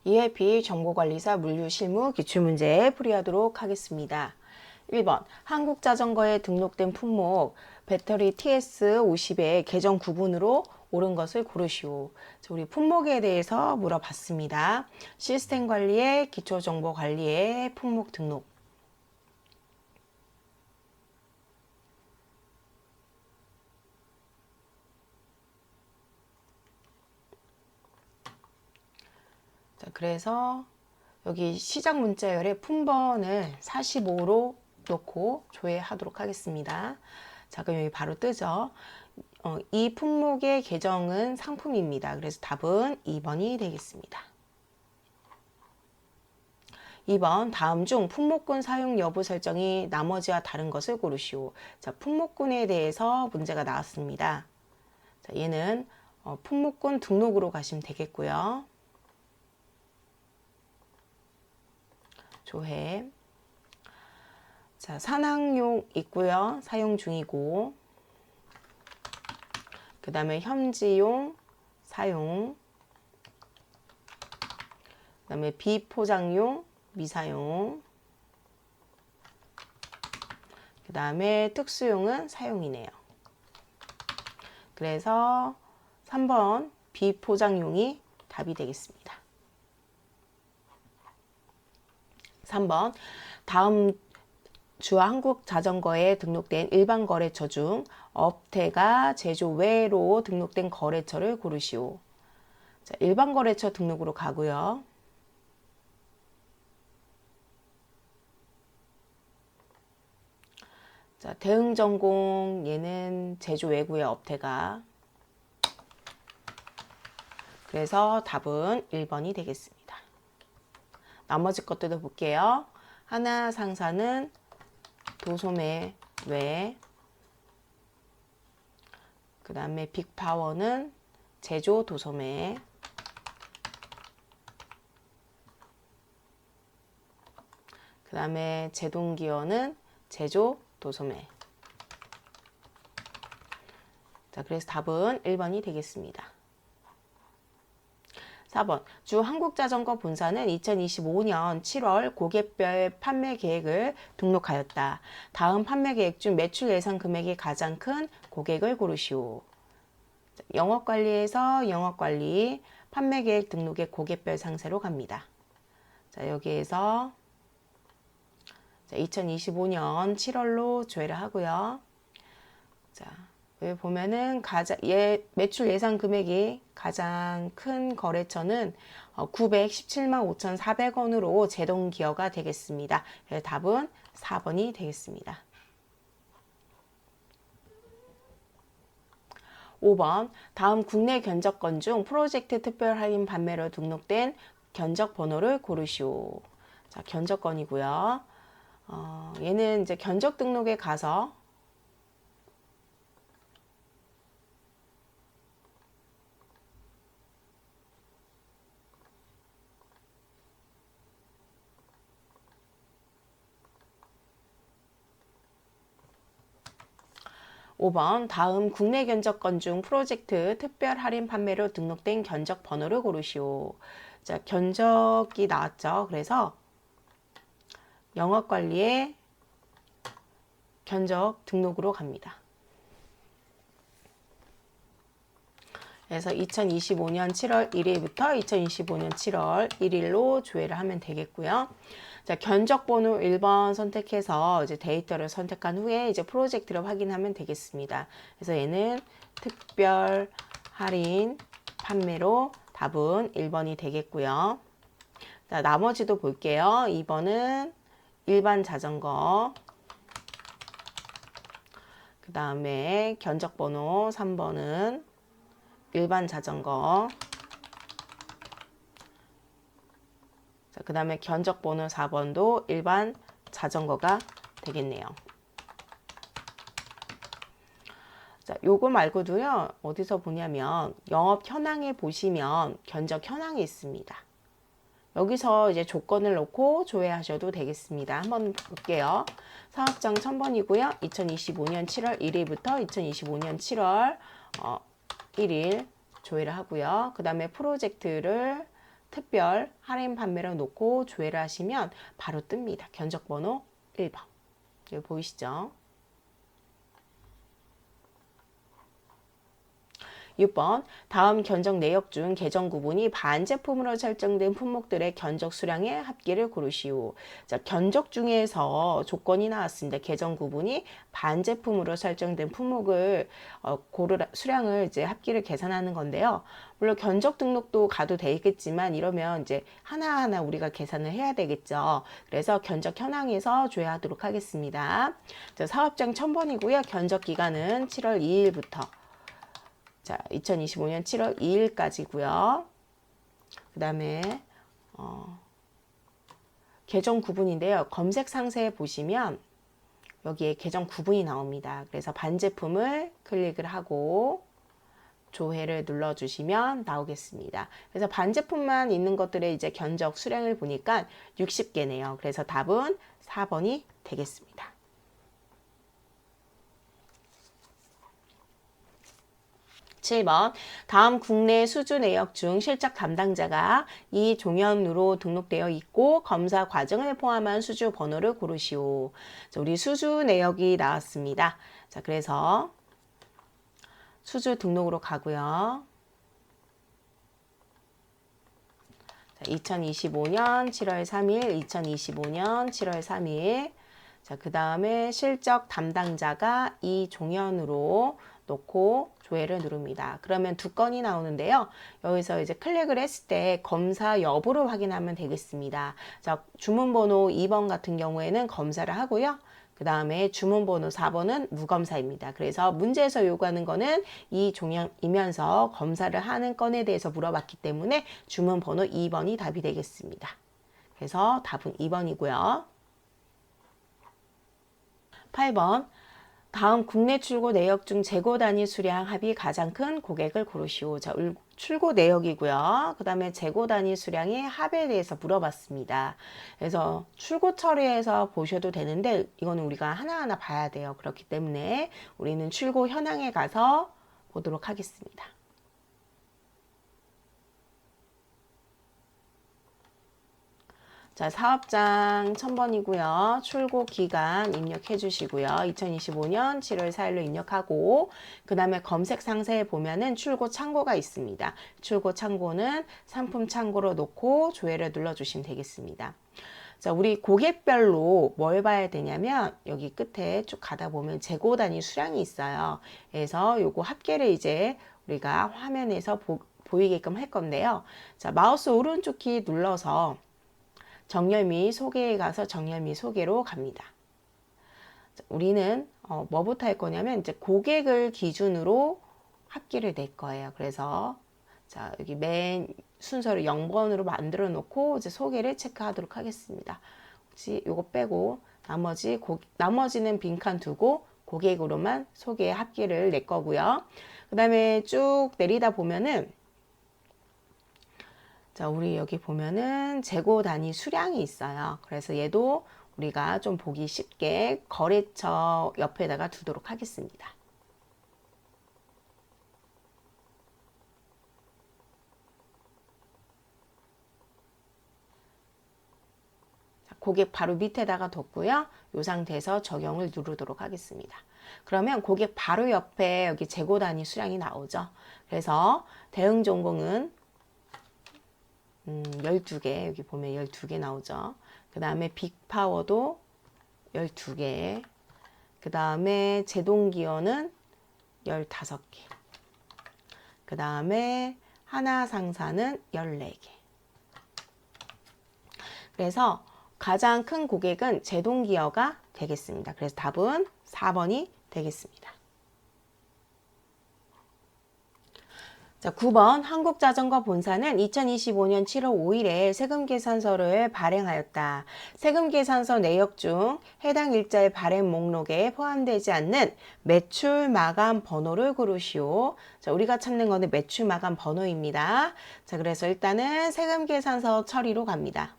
EIP 정보관리사 물류실무 기출문제 풀이하도록 하겠습니다. 1번 한국자전거에 등록된 품목 배터리 TS50의 계정 구분으로 옳은 것을 고르시오. 우리 품목에 대해서 물어봤습니다. 시스템 관리의 기초정보 관리의 품목 등록. 자, 그래서 여기 시작 문자열의 품번을 45로 놓고 조회하도록 하겠습니다. 자, 그럼 여기 바로 뜨죠. 이 품목의 계정은 상품입니다. 그래서 답은 2번이 되겠습니다. 2번 다음 중 품목군 사용 여부 설정이 나머지와 다른 것을 고르시오. 자, 품목군에 대해서 문제가 나왔습니다. 자, 얘는 품목군 등록으로 가시면 되겠고요. 조회. 자, 산악용 있고요. 사용 중이고. 그 다음에 현지용 사용. 그 다음에 비포장용 미사용. 그 다음에 특수용은 사용이네요. 그래서 3번 비포장용이 답이 되겠습니다. 3번 다음 주와 한국자전거에 등록된 일반 거래처 중 업태가 제조 외로 등록된 거래처를 고르시오. 자, 일반 거래처 등록으로 가고요. 자, 대응전공 얘는 제조 외구의 업태가. 그래서 답은 1번이 되겠습니다. 나머지 것들도 볼게요. 하나상사는 도소매 외, 그 다음에 빅파워는 제조 도소매, 그 다음에 제동기어는 제조 도소매. 자, 그래서 답은 1번이 되겠습니다. 4번 주 한국자전거 본사는 2025년 7월 고객별 판매 계획을 등록하였다. 다음 판매 계획 중 매출 예상 금액이 가장 큰 고객을 고르시오. 영업관리에서 영업관리 판매 계획 등록의 고객별 상세로 갑니다. 자, 여기에서 2025년 7월로 조회를 하고요. 자, 여기 보면은 매출 예상 금액이 가장 큰 거래처는 917만 5,400원으로 제동기어가 되겠습니다. 그래서 답은 4번이 되겠습니다. 5번 다음 국내 견적건 중 프로젝트 특별 할인 판매로 등록된 견적 번호를 고르시오. 자, 견적건이고요. 얘는 이제 견적 등록에 가서 5번 다음 국내 견적건 중 프로젝트 특별 할인 판매로 등록된 견적 번호를 고르시오. 자, 견적이 나왔죠. 그래서 영업관리의 견적 등록으로 갑니다. 그래서 2025년 7월 1일부터 2025년 7월 1일로 조회를 하면 되겠고요. 자, 견적 번호 1번 선택해서 이제 데이터를 선택한 후에 이제 프로젝트를 확인하면 되겠습니다. 그래서 얘는 특별 할인 판매로 답은 1번이 되겠고요. 자, 나머지도 볼게요. 2번은 일반 자전거, 그 다음에 견적 번호 3번은 일반 자전거, 그 다음에 견적 번호 4번도 일반 자전거가 되겠네요. 자, 요거 말고도요, 어디서 보냐면 영업 현황에 보시면 견적 현황이 있습니다. 여기서 이제 조건을 놓고 조회하셔도 되겠습니다. 한번 볼게요. 사업장 1000번이고요. 2025년 7월 1일부터 2025년 7월 1일 조회를 하고요. 그 다음에 프로젝트를 특별 할인 판매로 놓고 조회를 하시면 바로 뜹니다. 견적번호 1번. 여기 보이시죠? 6번 다음 견적 내역 중 계정 구분이 반제품으로 설정된 품목들의 견적 수량의 합계를 고르시오. 자, 견적 중에서 조건이 나왔습니다. 계정 구분이 반제품으로 설정된 품목을 수량을 이제 합계를 계산하는 건데요. 물론 견적 등록도 가도 되겠지만 이러면 이제 하나하나 우리가 계산을 해야 되겠죠. 그래서 견적 현황에서 조회하도록 하겠습니다. 자, 사업장 1000번이고요. 견적 기간은 7월 2일부터 자, 2025년 7월 2일까지고요. 그 다음에 계정 구분인데요. 검색 상세에 보시면 여기에 계정 구분이 나옵니다. 그래서 반제품을 클릭을 하고 조회를 눌러주시면 나오겠습니다. 그래서 반제품만 있는 것들의 이제 견적 수량을 보니까 60개네요. 그래서 답은 4번이 되겠습니다. 7번 다음 국내 수주 내역 중 실적 담당자가 이 종현으로 등록되어 있고 검사 과정을 포함한 수주 번호를 고르시오. 자, 우리 수주 내역이 나왔습니다. 자, 그래서 수주 등록으로 가고요. 자, 2025년 7월 3일, 2025년 7월 3일. 자, 그 다음에 실적 담당자가 이 종현으로 놓고 조회를 누릅니다. 그러면 두 건이 나오는데요. 여기서 이제 클릭을 했을 때 검사 여부를 확인하면 되겠습니다. 자, 주문번호 2번 같은 경우에는 검사를 하고요. 그 다음에 주문번호 4번은 무검사입니다. 그래서 문제에서 요구하는 거는 이 종양이면서 검사를 하는 건에 대해서 물어봤기 때문에 주문번호 2번이 답이 되겠습니다. 그래서 답은 2번이고요. 8번 다음 국내 출고 내역 중 재고 단위 수량 합이 가장 큰 고객을 고르시오. 자, 출고 내역이고요. 그 다음에 재고 단위 수량의 합에 대해서 물어봤습니다. 그래서 출고 처리해서 보셔도 되는데 이거는 우리가 하나하나 봐야 돼요. 그렇기 때문에 우리는 출고 현황에 가서 보도록 하겠습니다. 자, 사업장 1000번이고요. 출고 기간 입력해 주시고요. 2025년 7월 4일로 입력하고 그 다음에 검색 상세에 보면은 출고 창고가 있습니다. 출고 창고는 상품 창고로 놓고 조회를 눌러주시면 되겠습니다. 자, 우리 고객별로 뭘 봐야 되냐면 여기 끝에 쭉 가다 보면 재고 단위 수량이 있어요. 그래서 요거 합계를 이제 우리가 화면에서 보이게끔 할 건데요. 자, 마우스 오른쪽 키 눌러서 정렬 및 소개에 가서 정렬 및 소개로 갑니다. 우리는 뭐부터 할 거냐면 이제 고객을 기준으로 합계를 낼 거예요. 그래서 자, 여기 맨 순서를 0번으로 만들어 놓고 이제 소개를 체크하도록 하겠습니다. 혹시 요거 빼고 나머지는 빈칸 두고 고객으로만 소개 합계를 낼 거고요. 그 다음에 쭉 내리다 보면은 자, 우리 여기 보면은 재고 단위 수량이 있어요. 그래서 얘도 우리가 좀 보기 쉽게 거래처 옆에다가 두도록 하겠습니다. 자, 고객 바로 밑에다가 뒀고요. 이 상태에서 적용을 누르도록 하겠습니다. 그러면 고객 바로 옆에 여기 재고 단위 수량이 나오죠. 그래서 대응 전공은 12개, 여기 보면 12개 나오죠. 그 다음에 빅파워도 12개. 그 다음에 제동기어는 15개. 그 다음에 하나상사는 14개. 그래서 가장 큰 고객은 제동기어가 되겠습니다. 그래서 답은 4번이 되겠습니다. 자, 9번 한국자전거 본사는 2025년 7월 5일에 세금계산서를 발행하였다. 세금계산서 내역 중 해당 일자의 발행 목록에 포함되지 않는 매출 마감 번호를 고르시오. 자, 우리가 찾는 거는 매출 마감 번호입니다. 자, 그래서 일단은 세금계산서 처리로 갑니다.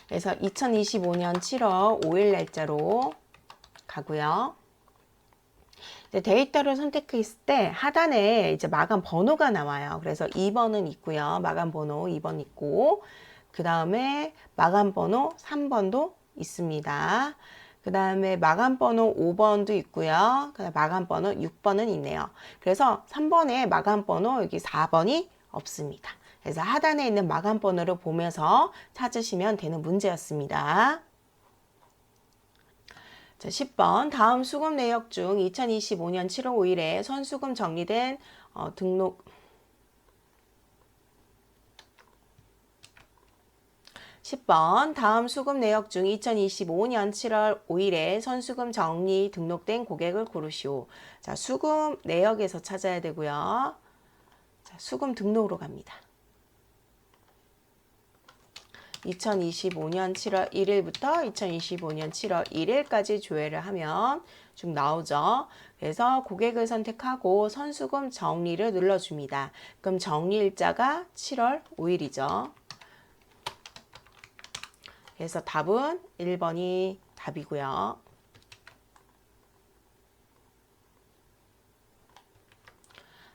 그래서 2025년 7월 5일 날짜로 가고요. 이제 데이터를 선택했을 때 하단에 이제 마감 번호가 나와요. 그래서 2번은 있고요. 마감 번호 2번 있고, 그 다음에 마감 번호 3번도 있습니다. 그 다음에 마감 번호 5번도 있고요. 그 다음에 마감 번호 6번은 있네요. 그래서 3번에 마감 번호 여기 4번이 없습니다. 그래서 하단에 있는 마감 번호를 보면서 찾으시면 되는 문제였습니다. 자, 10번 다음 수급 내역 중 2025년 7월 5일에 선수금 정리된 등록 10번 다음 수급 내역 중 2025년 7월 5일에 선수금 정리 등록된 고객을 고르시오. 자, 수급 내역에서 찾아야 되고요. 자, 수금 등록으로 갑니다. 2025년 7월 1일부터 2025년 7월 1일까지 조회를 하면 쭉 나오죠. 그래서 고객을 선택하고 선수금 정리를 눌러줍니다. 그럼 정리일자가 7월 5일이죠. 그래서 답은 1번이 답이고요.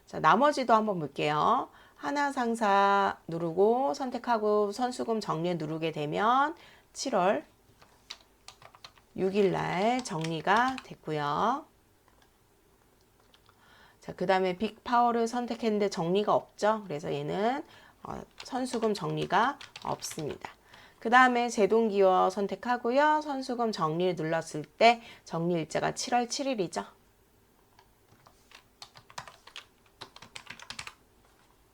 자, 나머지도 한번 볼게요. 하나 상사 누르고 선택하고 선수금 정리 누르게 되면 7월 6일 날 정리가 됐고요. 자, 그 다음에 빅파워를 선택했는데 정리가 없죠. 그래서 얘는 선수금 정리가 없습니다. 그 다음에 제동기어 선택하고요. 선수금 정리를 눌렀을 때 정리일자가 7월 7일이죠.